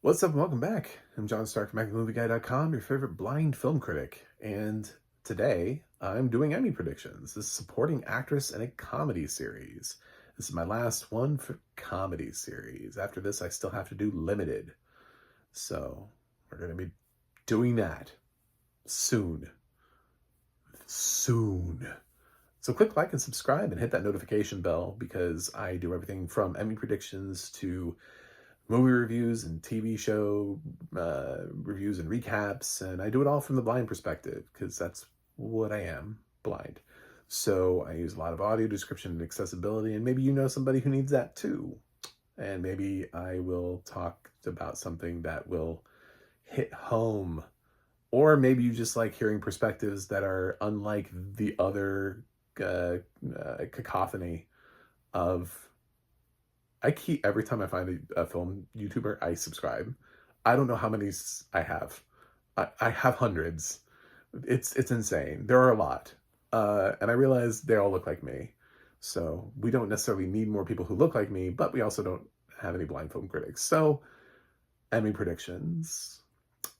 What's up and welcome back. I'm John Stark from MacMovieGuy.com, your favorite blind film critic. And today I'm doing Emmy predictions. This is supporting actress in a comedy series. This is my last one for comedy series. After this, I still have to do limited. So we're going to be doing that soon. Soon. So click like and subscribe and hit that notification bell because I do everything from Emmy predictions to movie reviews and TV show reviews and recaps, and I do it all from the blind perspective because that's what I am, blind. So I use a lot of audio description and accessibility, and maybe you know somebody who needs that too. And maybe I will talk about something that will hit home. Or maybe you just like hearing perspectives that are unlike the other cacophony of every time I find a film YouTuber, I subscribe. I don't know how many I have. I have hundreds. It's insane. There are a lot. And I realize they all look like me. So we don't necessarily need more people who look like me, but we also don't have any blind film critics. So Emmy predictions.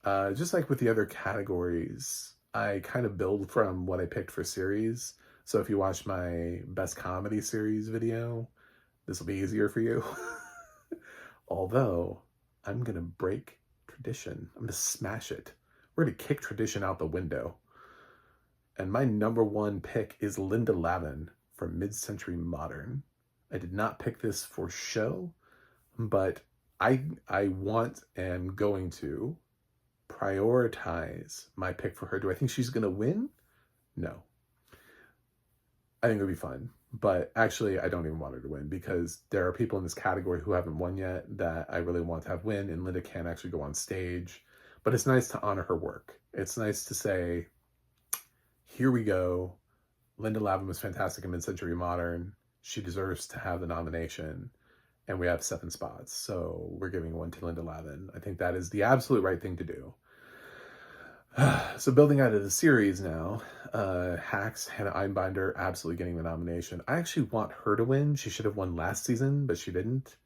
Just like with the other categories, I kind of build from what I picked for series. So if you watch my best comedy series video, this will be easier for you. Although, I'm going to break tradition. I'm going to smash it. We're going to kick tradition out the window. And my number one pick is Linda Lavin for Mid-Century Modern. I did not pick this for show, but I want and am going to prioritize my pick for her. Do I think she's going to win? No. I think it'll be fun. But actually, I don't even want her to win because there are people in this category who haven't won yet that I really want to have win, and Linda can't actually go on stage. But it's nice to honor her work. It's nice to say, here we go. Linda Lavin was fantastic in Mid-Century Modern. She deserves to have the nomination. And we have 7 spots. So we're giving one to Linda Lavin. I think that is the absolute right thing to do. So building out of the series now, Hacks, Hannah Einbinder absolutely getting the nomination. I actually want her to win. She should have won last season, but she didn't.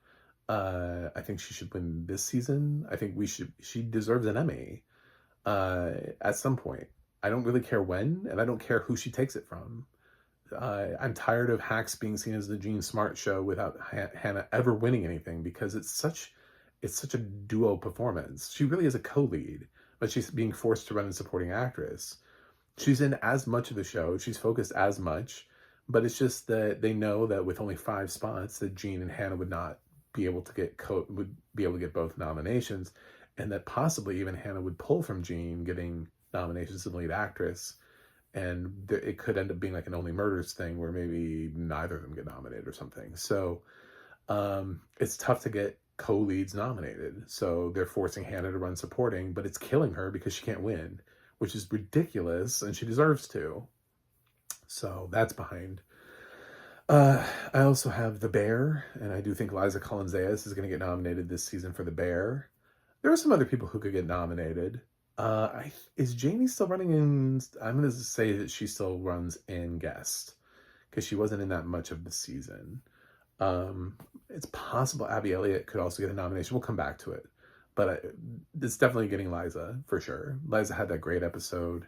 I think she should win this season. I think she deserves an Emmy at some point. I don't really care when, and I don't care who she takes it from. I'm tired of Hacks being seen as the Gene Smart show without Hannah ever winning anything because it's such a duo performance. She really is a co-lead, but she's being forced to run as supporting actress. She's in as much of the show, she's focused as much, but it's just that they know that with only 5 spots, that Gene and Hannah would not be able to get both nominations, and that possibly even Hannah would pull from Gene getting nominations as lead actress, and it could end up being like an Only Murders thing where maybe neither of them get nominated or something. So it's tough to get co-leads nominated. So they're forcing Hannah to run supporting, but it's killing her because she can't win, which is ridiculous, and she deserves to. So that's behind. I also have The Bear, and I do think Liza Collins-Zayas is going to get nominated this season for The Bear. There are some other people who could get nominated. Is Jamie still running in? I'm going to say that she still runs in guest because she wasn't in that much of the season. It's possible Abby Elliott could also get a nomination. We'll come back to it, but it's definitely getting Liza for sure. Liza had that great episode,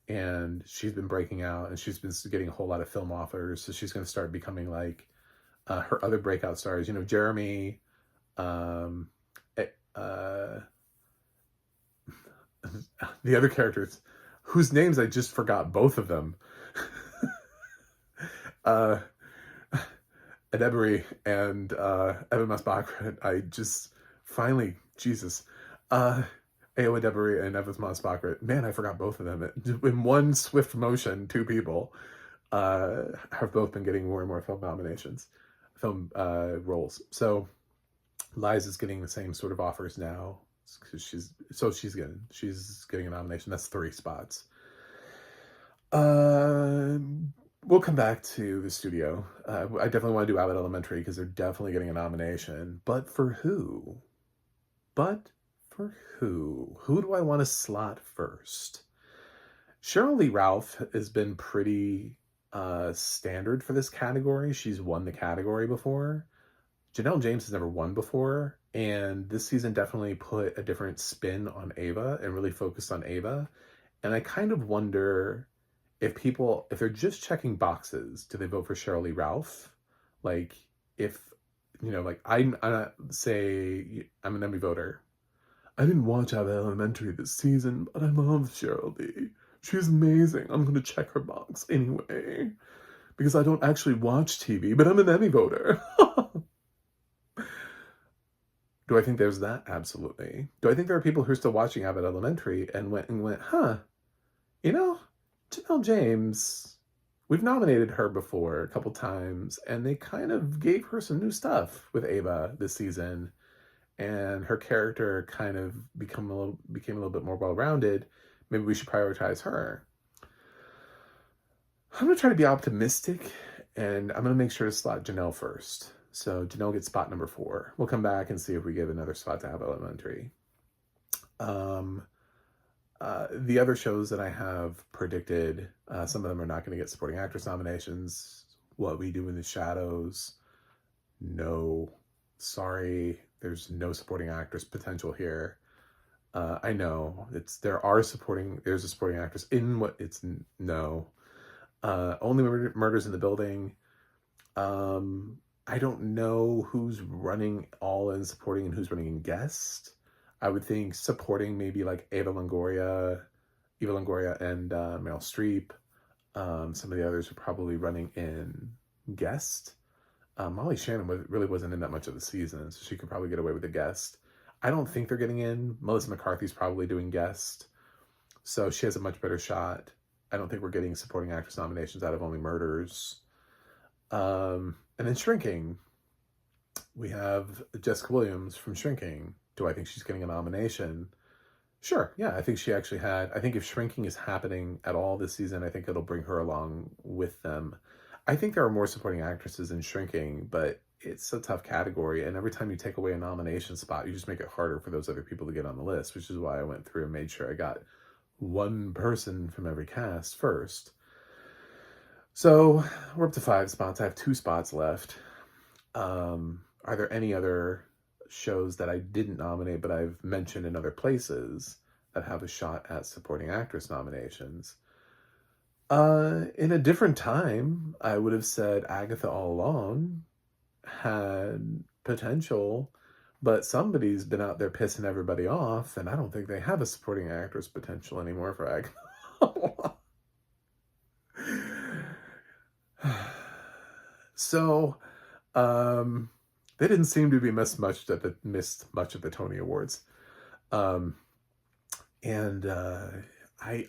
and she's been breaking out, and she's been getting a whole lot of film offers. So she's going to start becoming like her other breakout stars. You know, Jeremy, the other characters whose names I just forgot, both of them. Adebri and Evan Masbakret. I just finally, Jesus. Ayo Adebri and Evan Masbakret. Man, I forgot both of them. In one swift motion, 2 people have both been getting more and more film nominations, film roles. So Liza's getting the same sort of offers now. She's getting a nomination. That's 3 spots. We'll come back to the studio. I definitely want to do Abbott Elementary because they're definitely getting a nomination. But for who? Who do I want to slot first? Cheryl Lee Ralph has been pretty standard for this category. She's won the category before. Janelle James has never won before, and this season definitely put a different spin on Ava and really focused on Ava. And I kind of wonder if they're just checking boxes, do they vote for Sheryl Lee Ralph? Like, if, like I say I'm an Emmy voter. I didn't watch Abbott Elementary this season, but I love Sheryl Lee. She's amazing. I'm going to check her box anyway. Because I don't actually watch TV, but I'm an Emmy voter. Do I think there's that? Absolutely. Do I think there are people who are still watching Abbott Elementary and went, huh, you know, Janelle James, we've nominated her before a couple times, and they kind of gave her some new stuff with Ava this season, and her character kind of became a little bit more well-rounded. Maybe we should prioritize her. I'm going to try to be optimistic, and I'm going to make sure to slot Janelle first. So Janelle gets spot number 4. We'll come back and see if we give another spot to Abbott Elementary. The other shows that I have predicted, some of them are not going to get supporting actress nominations. What We Do in the Shadows, no. Sorry, there's no supporting actress potential here. I know there's a supporting actress in what it's no. Only Murders in the Building. I don't know who's running all in supporting and who's running in guest. I would think supporting maybe like Eva Longoria and Meryl Streep. Some of the others are probably running in guest. Molly Shannon really wasn't in that much of the season, so she could probably get away with a guest. I don't think they're getting in. Melissa McCarthy's probably doing guest, so she has a much better shot. I don't think we're getting supporting actress nominations out of Only Murders. And then Shrinking. We have Jessica Williams from Shrinking. Do I think she's getting a nomination? Sure, yeah, I think she actually had. I think if Shrinking is happening at all this season, I think it'll bring her along with them. I think there are more supporting actresses in Shrinking, but it's a tough category, and every time you take away a nomination spot, you just make it harder for those other people to get on the list, which is why I went through and made sure I got one person from every cast first. So we're up to 5 spots. I have 2 spots left. Are there any other shows that I didn't nominate but I've mentioned in other places that have a shot at supporting actress nominations? In a different time, I would have said Agatha All Along had potential, but somebody's been out there pissing everybody off, and I don't think they have a supporting actress potential anymore for Agatha. So, they didn't seem to be missed much of the Tony Awards. I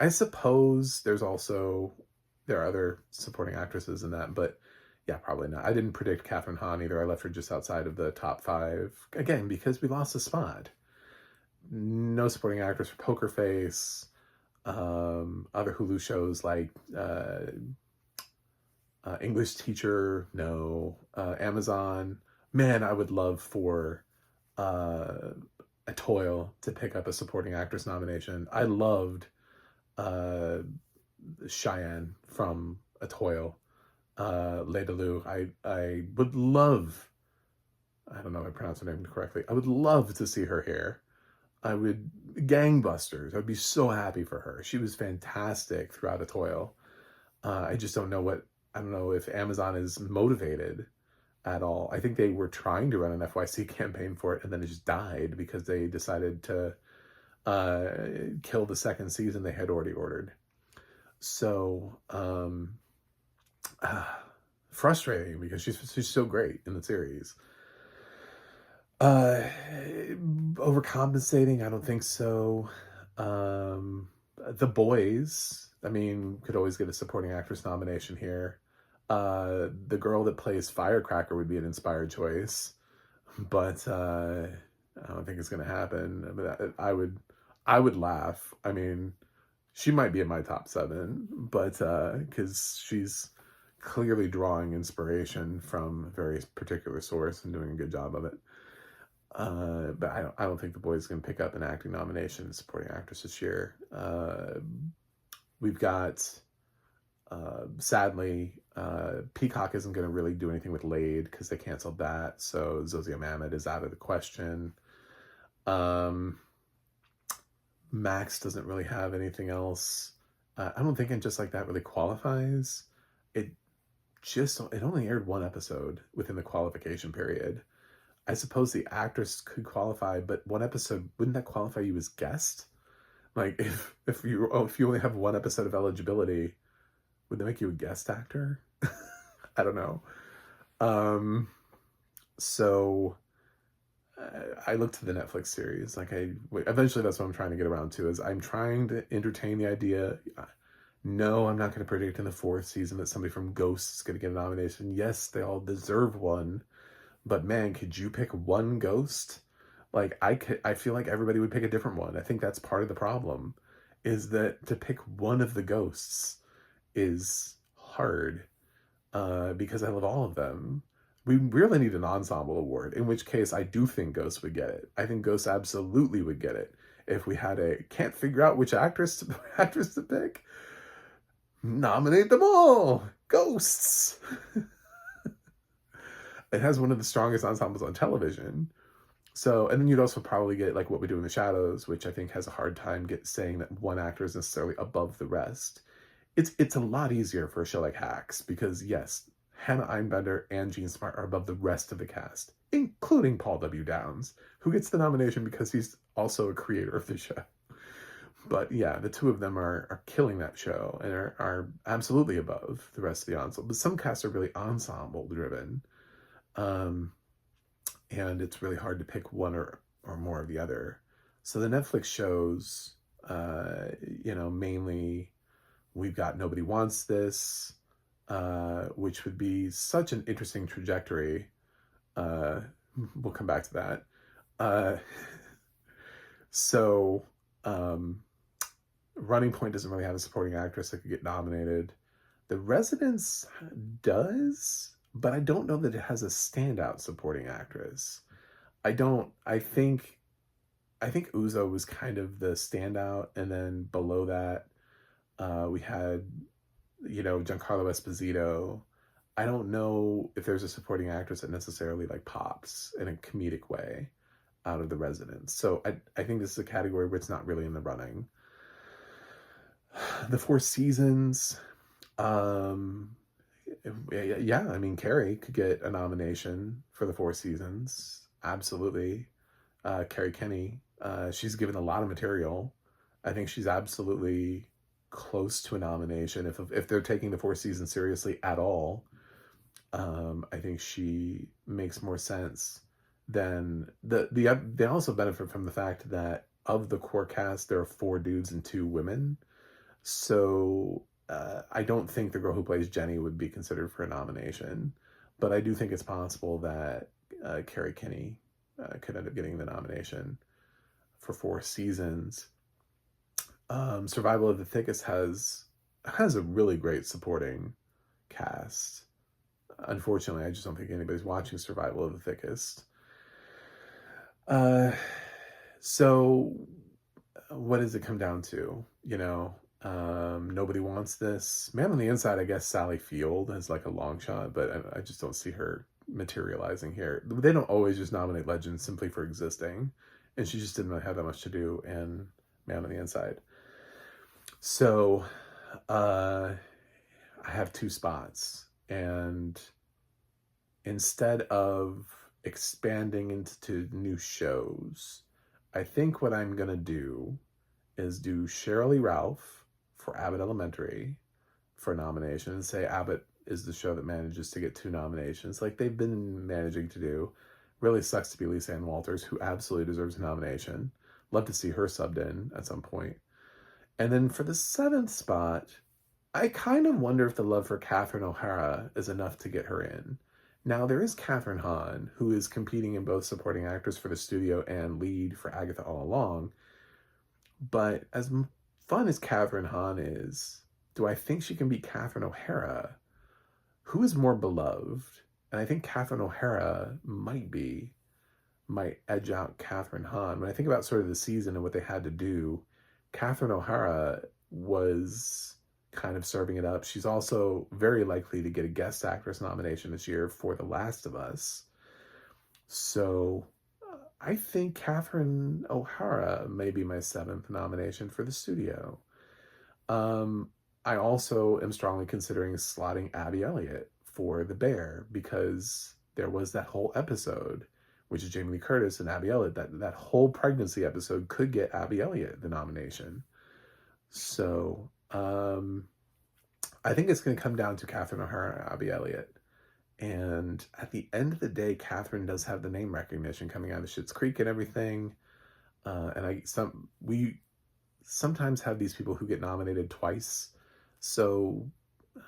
suppose there are other supporting actresses in that, but yeah, probably not. I didn't predict Kathryn Hahn either. I left her just outside of the top 5, again, because we lost a spot. No supporting actress for Poker Face. Other Hulu shows like English Teacher, no. Amazon. Man, I would love for Atoyle to pick up a supporting actress nomination. I loved Cheyenne from Atoyle. Leda Lu. I would love, I don't know if I pronounced her name correctly, I would love to see her here. Gangbusters. I'd be so happy for her. She was fantastic throughout Atoyle. I just don't know if Amazon is motivated at all. I think they were trying to run an FYC campaign for it, and then it just died because they decided to kill the second season they had already ordered. So, frustrating because she's so great in the series. Overcompensating, I don't think so. The Boys, I mean, could always get a supporting actress nomination here. The girl that plays Firecracker would be an inspired choice, but I don't think it's gonna happen. I mean, I would laugh. I mean, she might be in my top 7, but because she's clearly drawing inspiration from a very particular source and doing a good job of it. But I don't think The Boys can pick up an acting nomination supporting actress this year. We've got Sadly, Peacock isn't going to really do anything with Laid because they canceled that. So Zosia Mamet is out of the question. Um, Max doesn't really have anything else. I don't think it just like that really qualifies. It it only aired one episode within the qualification period. I suppose the actress could qualify, but one episode, wouldn't that qualify you as guest? Like if you only have one episode of eligibility, would they make you a guest actor? I don't know. So I looked to the Netflix series. Eventually that's what I'm trying to get around to, is I'm trying to entertain the idea. No, I'm not going to predict in the 4th season that somebody from Ghosts is going to get a nomination. Yes, they all deserve one. But man, could you pick one ghost? I feel like everybody would pick a different one. I think that's part of the problem, is that to pick one of the ghosts is hard, because I love all of them. We really need an ensemble award, in which case I do think Ghost would get it. I think Ghost absolutely would get it. If we had can't figure out which actress to pick, nominate them all. Ghosts. It has one of the strongest ensembles on television. So, and then you'd also probably get like What We Do in the Shadows, which I think has a hard time saying that one actor is necessarily above the rest. It's a lot easier for a show like Hacks because, yes, Hannah Einbender and Gene Smart are above the rest of the cast, including Paul W. Downs, who gets the nomination because he's also a creator of the show. But yeah, the two of them are killing that show and are absolutely above the rest of the ensemble. But some casts are really ensemble driven. And it's really hard to pick one or more of the other. So the Netflix shows, mainly we've got Nobody Wants This, which would be such an interesting trajectory. We'll come back to that. So Running Point doesn't really have a supporting actress that could get nominated. The Residence does, but I don't know that it has a standout supporting actress. I think Uzo was kind of the standout, and then below that, we had, Giancarlo Esposito. I don't know if there's a supporting actress that necessarily like pops in a comedic way out of The Residents. So I think this is a category where it's not really in the running. The Four Seasons, yeah, I mean, Carrie could get a nomination for The Four Seasons. Absolutely. Carrie Kenny, she's given a lot of material. I think she's absolutely close to a nomination if they're taking The Four Seasons seriously at all. I think she makes more sense than they also benefit from the fact that of the core cast there are 4 dudes and 2 women. So I don't think the girl who plays Jenny would be considered for a nomination, but I do think it's possible that Carrie Kenny could end up getting the nomination for 4 seasons. Survival of the Thickest has a really great supporting cast. Unfortunately, I just don't think anybody's watching Survival of the Thickest. So what does it come down to? Nobody Wants This. Man on the Inside, I guess Sally Field is like a long shot, but I just don't see her materializing here. They don't always just nominate legends simply for existing, and she just didn't really have that much to do in Man on the Inside. So I have 2 spots, and instead of expanding into new shows, I think what I'm gonna do is do Sheryl Lee Ralph for Abbott Elementary for a nomination, and say Abbott is the show that manages to get 2 nominations like they've been managing to do. Really sucks to be Lisa Ann Walters, who absolutely deserves a nomination. Love to see her subbed in at some point. And then for the 7th spot, I kind of wonder if the love for Catherine O'Hara is enough to get her in. Now, there is Catherine Hahn, who is competing in both supporting actress for the studio and lead for Agatha All Along. But as fun as Catherine Hahn is, do I think she can beat Catherine O'Hara? Who is more beloved? And I think Catherine O'Hara might edge out Catherine Hahn. When I think about sort of the season and what they had to do, Catherine O'Hara was kind of serving it up. She's also very likely to get a guest actress nomination this year for The Last of Us. So I think Catherine O'Hara may be my seventh nomination for the studio. Um, I also am strongly considering slotting Abby Elliott for The Bear, because there was that whole episode, which is Jamie Lee Curtis and Abby Elliott. That whole pregnancy episode could get Abby Elliott the nomination. So I think it's going to come down to Catherine O'Hara and Abby Elliott. And at the end of the day, Catherine does have the name recognition coming out of Schitt's Creek and everything. And we sometimes have these people who get nominated twice. So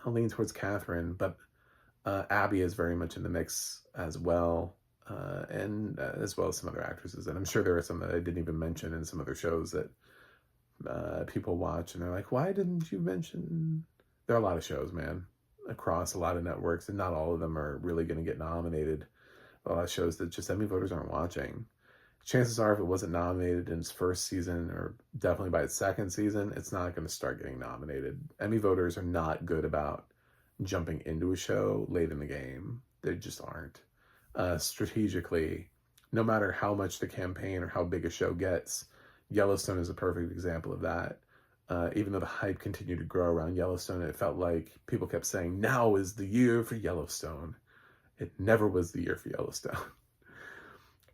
I'll lean towards Catherine, but Abby is very much in the mix as well. And as well as some other actresses. And I'm sure there are some that I didn't even mention in some other shows that people watch. And they're like, why didn't you mention... There are a lot of shows, man, across a lot of networks, and not all of them are really going to get nominated. A lot of shows that just Emmy voters aren't watching. Chances are, if it wasn't nominated in its first season, or definitely by its second season, it's not going to start getting nominated. Emmy voters are not good about jumping into a show late in the game. They just aren't. Strategically, no matter how much the campaign or how big a show gets, Yellowstone is a perfect example of that. Even though the hype continued to grow around Yellowstone, it felt like people kept saying, now is the year for Yellowstone. It never was the year for Yellowstone.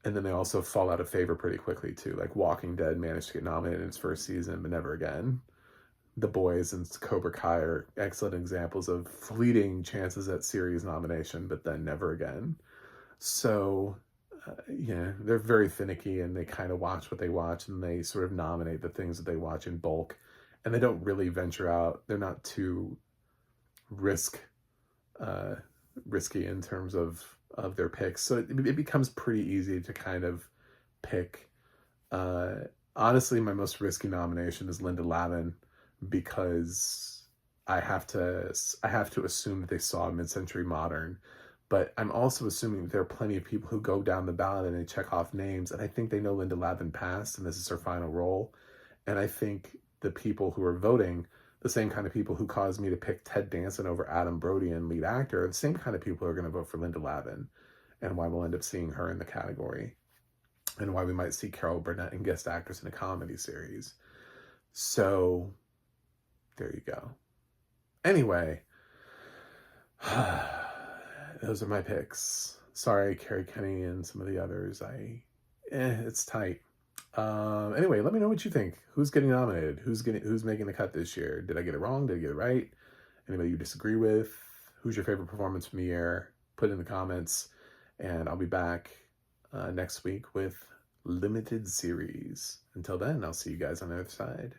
And then they also fall out of favor pretty quickly too. Like Walking Dead managed to get nominated in its first season, but never again. The Boys and Cobra Kai are excellent examples of fleeting chances at series nomination, but then never again. So, yeah, they're very finicky, and they kind of watch what they watch, and they sort of nominate the things that they watch in bulk. And they don't really venture out. They're not too risky in terms of their picks. So it becomes pretty easy to kind of pick. Honestly, my most risky nomination is Linda Lavin, because I have to assume that they saw Mid-Century Modern. But I'm also assuming that there are plenty of people who go down the ballot and they check off names, and I think they know Linda Lavin passed and this is her final role. And I think the people who are voting, the same kind of people who caused me to pick Ted Danson over Adam Brody in lead actor, are the same kind of people who are going to vote for Linda Lavin, and why we'll end up seeing her in the category, and why we might see Carol Burnett in guest actress in a comedy series. So there you go. Anyway, those are my picks. Sorry, Carrie Kenny and some of the others. It's tight. Anyway, let me know what you think. Who's getting nominated? Who's making the cut this year? Did I get it wrong? Did I get it right? Anybody you disagree with? Who's your favorite performance from the year? Put it in the comments, and I'll be back next week with limited series. Until then, I'll see you guys on the other side.